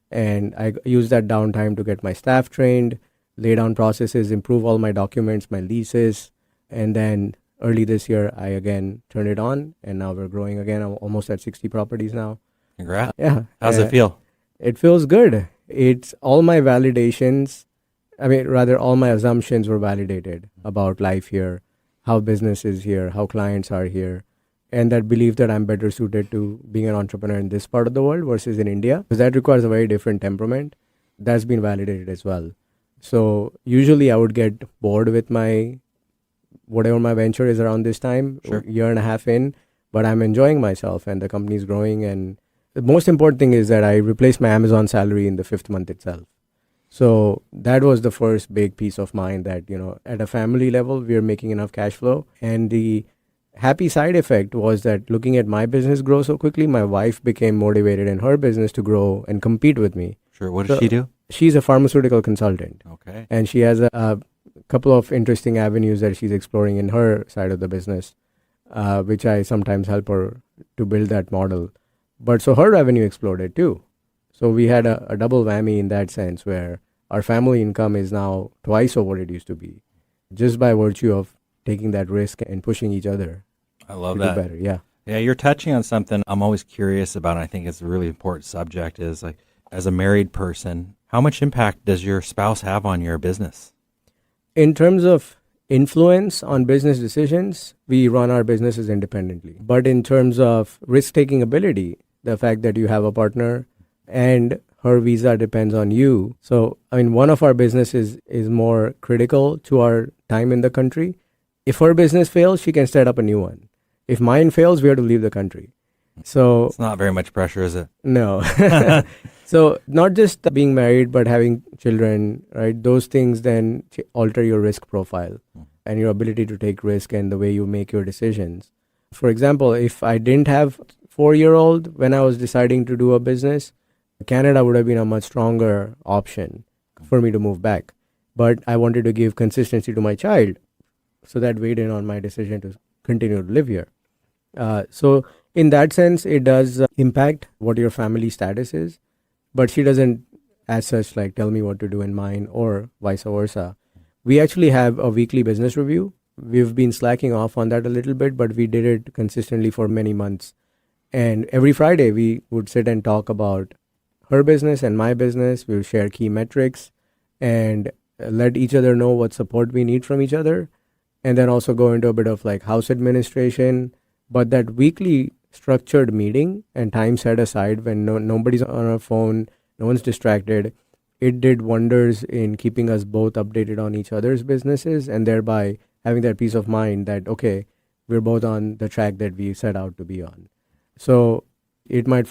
And I used that downtime to get my staff trained, lay down processes, improve all my documents, my leases. And then early this year, I again turned it on and now we're growing again. I'm almost at 60 properties now. Congrats. Yeah. How's it feel? It feels good. It's all my validations. All my assumptions were validated about life here, how business is here, how clients are here, and that belief that I'm better suited to being an entrepreneur in this part of the world versus in India, because that requires a very different temperament. That's been validated as well. So usually I would get bored with whatever my venture is around this time, Sure. year and a half in, but I'm enjoying myself and the company's growing. And the most important thing is that I replaced my Amazon salary in the 5th month itself. So that was the first big peace of mind that, at a family level, we are making enough cash flow. And the happy side effect was that looking at my business grow so quickly, my wife became motivated in her business to grow and compete with me. Sure. What does she do? She's a pharmaceutical consultant. Okay. And she has a couple of interesting avenues that she's exploring in her side of the business, which I sometimes help her to build that model. But so her revenue exploded too. So we had a double whammy in that sense where our family income is now twice of what it used to be, just by virtue of taking that risk and pushing each other. I love to that. do better. Yeah. Yeah, you're touching on something I'm always curious about, and I think it's a really important subject, is like, as a married person, how much impact does your spouse have on your business? In terms of influence on business decisions, we run our businesses independently. But in terms of risk-taking ability, the fact that you have a partner and her visa depends on you. So, one of our businesses is more critical to our time in the country. If her business fails, she can start up a new one. If mine fails, we have to leave the country. So it's not very much pressure, is it? No. So not just being married, but having children, right? Those things then alter your risk profile and your ability to take risk and the way you make your decisions. For example, if I didn't have 4-year-old when I was deciding to do a business, Canada would have been a much stronger option for me to move back. But I wanted to give consistency to my child, so that weighed in on my decision to continue to live here. So in that sense, it does impact what your family status is, but she doesn't, as such, like tell me what to do in mine or vice versa. We actually have a weekly business review. We've been slacking off on that a little bit, but we did it consistently for many months. And every Friday, we would sit and talk about her business and my business. We'll share key metrics and let each other know what support we need from each other. And then also go into a bit of like house administration. But that weekly structured meeting and time set aside when nobody's on a phone, no one's distracted, it did wonders in keeping us both updated on each other's businesses and thereby having that peace of mind that, okay, we're both on the track that we set out to be on. So it might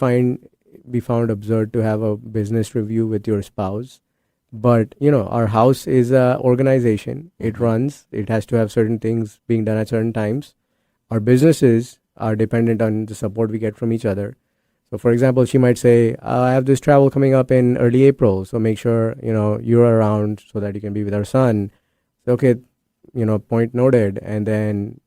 be found absurd to have a business review with your spouse. But, our house is a organization. It runs. It has to have certain things being done at certain times. Our businesses are dependent on the support we get from each other. So, for example, she might say, I have this travel coming up in early April, so make sure, you're around so that you can be with our son. So, okay, point noted. And then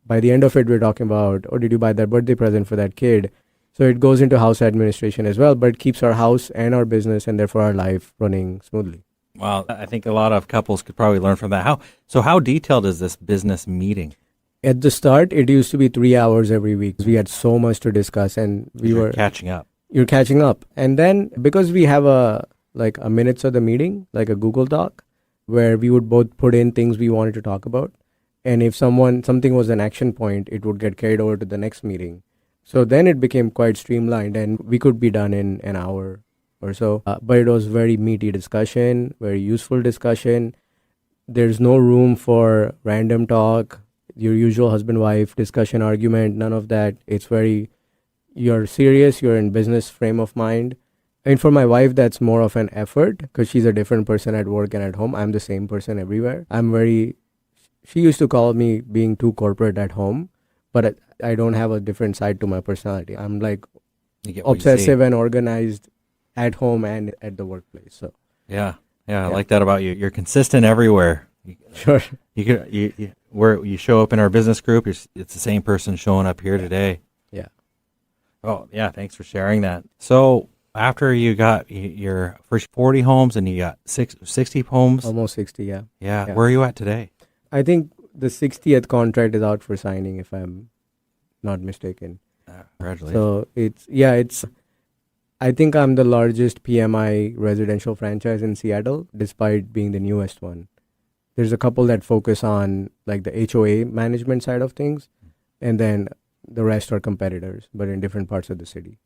by the end of it, we're talking about, oh, did you buy that birthday present for that kid? So it goes into house administration as well, but it keeps our house and our business and therefore our life running smoothly. Well, I think a lot of couples could probably learn from that. How detailed is this business meeting? At the start, it used to be 3 hours every week. We had so much to discuss and we were catching up. You're catching up. And then because we have a minutes of the meeting, like a Google Doc, where we would both put in things we wanted to talk about. And if something was an action point, it would get carried over to the next meeting. So then it became quite streamlined and we could be done in an hour or so. But it was very meaty discussion, very useful discussion. There's no room for random talk, your usual husband-wife discussion, argument, none of that. It's you're serious, you're in business frame of mind. And for my wife, that's more of an effort because she's a different person at work and at home. I'm the same person everywhere. She used to call me being too corporate at home, but I don't have a different side to my personality. I'm like obsessive and organized at home and at the workplace. So yeah, I like that about you. You're consistent everywhere. Sure. Where you show up in our business group, it's the same person showing up here today. Yeah. Oh yeah, thanks for sharing that. So after you got your first 40 homes and you got 60 homes, almost 60, yeah. Yeah. Where are you at today? I think the 60th contract is out for signing, if I'm not mistaken. Congratulations. So I think I'm the largest PMI residential franchise in Seattle, despite being the newest one. There's a couple that focus on like the HOA management side of things, and then the rest are competitors, but in different parts of the city.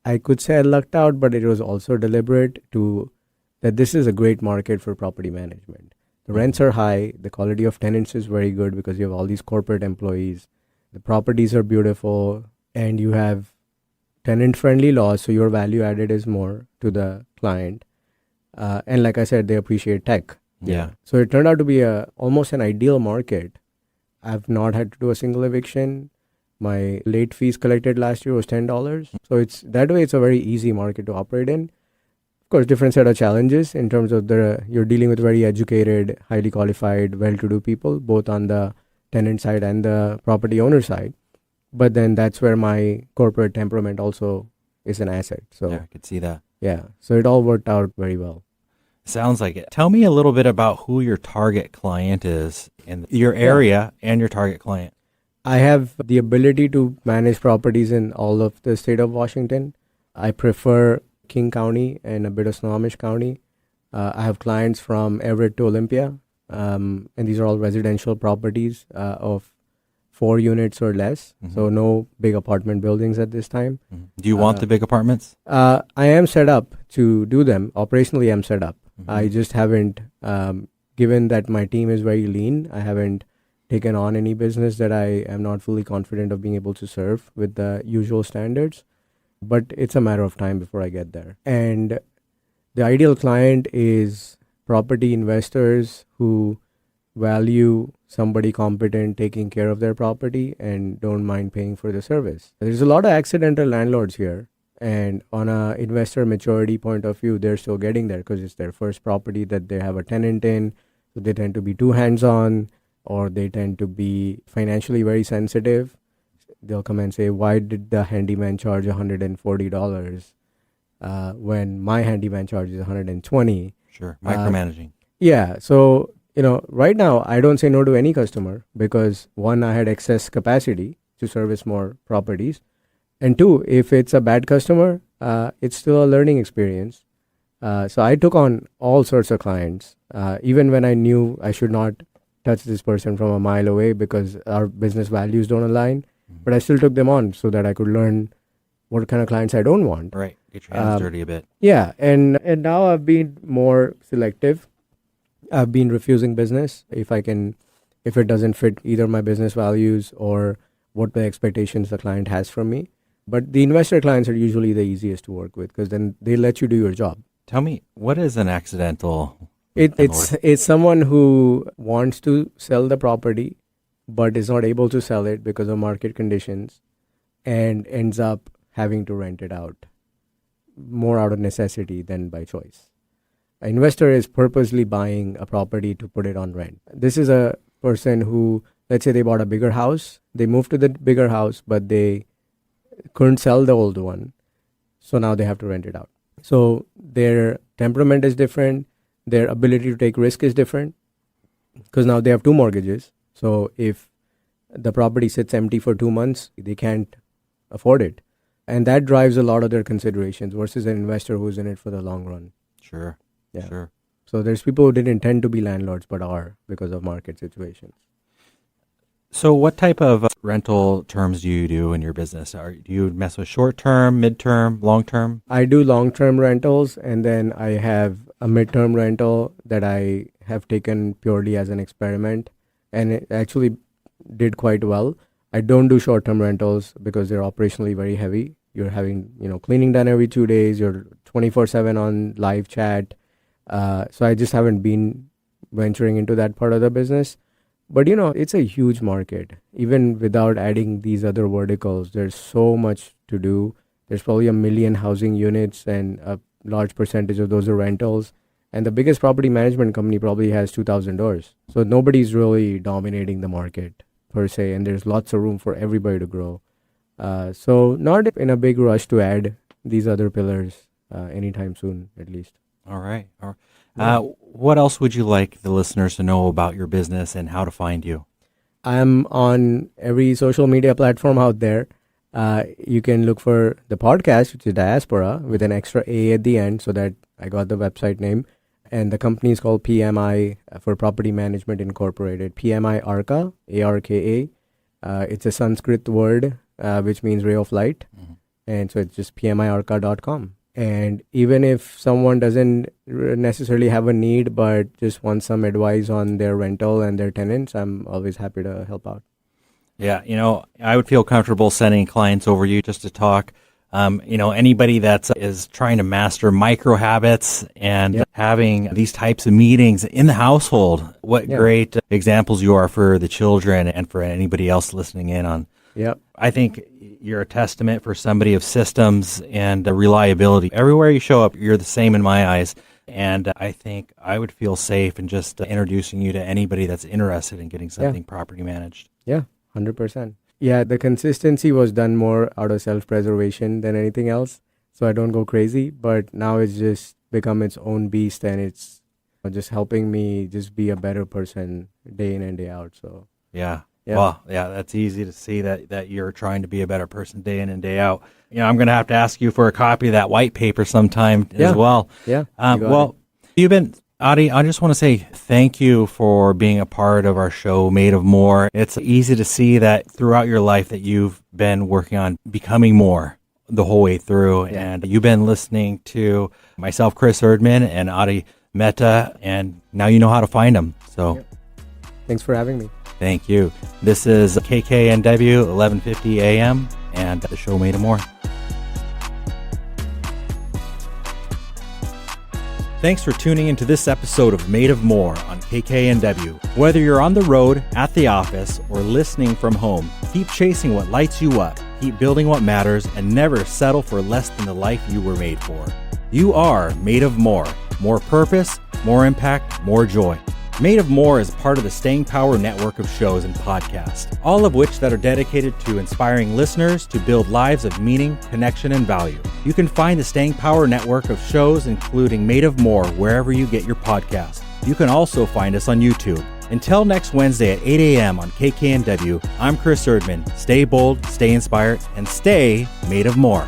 I could say I lucked out, but it was also deliberate that this is a great market for property management. The rents are high, the quality of tenants is very good because you have all these corporate employees. The properties are beautiful, and you have tenant-friendly laws, so your value added is more to the client. And like I said, they appreciate tech. Yeah. So it turned out to be almost an ideal market. I've not had to do a single eviction. My late fees collected last year was $10. So it's a very easy market to operate in. Of course, different set of challenges in terms of you're dealing with very educated, highly qualified, well-to-do people, both on the tenant side and the property owner side. But then that's where my corporate temperament also is an asset. So yeah, I could see that. Yeah. So it all worked out very well. Sounds like it. Tell me a little bit about who your target client is in your area and your target client. I have the ability to manage properties in all of the state of Washington. I prefer King County and a bit of Snohomish County. I have clients from Everett to Olympia, and these are all residential properties of 4 units or less. Mm-hmm. So no big apartment buildings at this time. Mm-hmm. Do you want the big apartments? I am set up to do them. Operationally, I'm set up. Mm-hmm. I just haven't, given that my team is very lean, I haven't taken on any business that I am not fully confident of being able to serve with the usual standards. But it's a matter of time before I get there. And the ideal client is property investors who value somebody competent taking care of their property and don't mind paying for the service. There's a lot of accidental landlords here. And on a investor maturity point of view, they're still getting there because it's their first property that they have a tenant in. So they tend to be too hands-on, or they tend to be financially very sensitive. They'll come and say, why did the handyman charge $140 when my handyman charges $120? Sure. Micromanaging. Yeah. So, right now, I don't say no to any customer because, one, I had excess capacity to service more properties. And two, if it's a bad customer, it's still a learning experience. So I took on all sorts of clients, even when I knew I should not touch this person from a mile away because our business values don't align. But I still took them on so that I could learn what kind of clients I don't want. Right. Get your hands dirty a bit. Yeah. And now I've been more selective. I've been refusing business if it doesn't fit either my business values or what the expectations the client has from me. But the investor clients are usually the easiest to work with because then they let you do your job. Tell me, what is an accidental? It's someone who wants to sell the property but is not able to sell it because of market conditions and ends up having to rent it out more out of necessity than by choice. An investor is purposely buying a property to put it on rent. This is a person who, let's say they bought a bigger house, they moved to the bigger house, but they couldn't sell the old one, so now they have to rent it out. So their temperament is different, their ability to take risk is different, because now they have two mortgages. So if the property sits empty for 2 months, they can't afford it. And that drives a lot of their considerations versus an investor who's in it for the long run. Sure. Yeah. Sure. So there's people who didn't intend to be landlords but are because of market situations. So what type of rental terms do you do in your business? Do you mess with short-term, mid-term, long-term? I do long-term rentals, and then I have a mid-term rental that I have taken purely as an experiment, and it actually did quite well. I don't do short-term rentals because they're operationally very heavy. You're having, cleaning done every 2 days. You're 24/7 on live chat. So I just haven't been venturing into that part of the business. But, it's a huge market. Even without adding these other verticals, there's so much to do. There's probably 1 million housing units, and a large percentage of those are rentals. And the biggest property management company probably has 2,000 doors. So nobody's really dominating the market per se, and there's lots of room for everybody to grow. So not in a big rush to add these other pillars anytime soon, at least. All right. What else would you like the listeners to know about your business and how to find you? I'm on every social media platform out there. You can look for the podcast, which is Diaspora, with an extra A at the end so that I got the website name. And the company is called PMI for Property Management Incorporated. PMI ARKA, ARKA. It's a Sanskrit word, which means ray of light. Mm-hmm. And so it's just PMIARKA.com. And even if someone doesn't necessarily have a need but just wants some advice on their rental and their tenants, I'm always happy to help out. Yeah, I would feel comfortable sending clients over you just to talk. Anybody that is trying to master micro habits and having these types of meetings in the household, what great examples you are for the children and for anybody else listening in on. Yep. I think you're a testament for somebody of systems and reliability. Everywhere you show up, you're the same in my eyes. And I think I would feel safe in just introducing you to anybody that's interested in getting something property managed. Yeah, 100%. Yeah, the consistency was done more out of self-preservation than anything else. So I don't go crazy. But now it's just become its own beast, and it's just helping me just be a better person day in and day out. So yeah. Well, that's easy to see that you're trying to be a better person day in and day out. I'm going to have to ask you for a copy of that white paper sometime as well. Yeah. You've been, Adi, I just want to say thank you for being a part of our show, Made of More. It's easy to see that throughout your life that you've been working on becoming more the whole way through. Yeah. And you've been listening to myself, Chris Erdman, and Aditya Mehta, and now you know how to find them. So thanks for having me. Thank you. This is KKNW 1150 AM and the show Made of More. Thanks for tuning into this episode of Made of More on KKNW. Whether you're on the road, at the office, or listening from home, keep chasing what lights you up. keep building what matters and never settle for less than the life you were made for. You are made of more. More purpose, more impact, more joy. Made of More is part of the Staying Power network of shows and podcasts, all of which that are dedicated to inspiring listeners to build lives of meaning, connection, and value. You can find the Staying Power network of shows, including Made of More, wherever you get your podcasts. You can also find us on YouTube. Until next Wednesday at 8 a.m. on KKNW, I'm Chris Erdman. Stay bold, stay inspired, and stay made of more.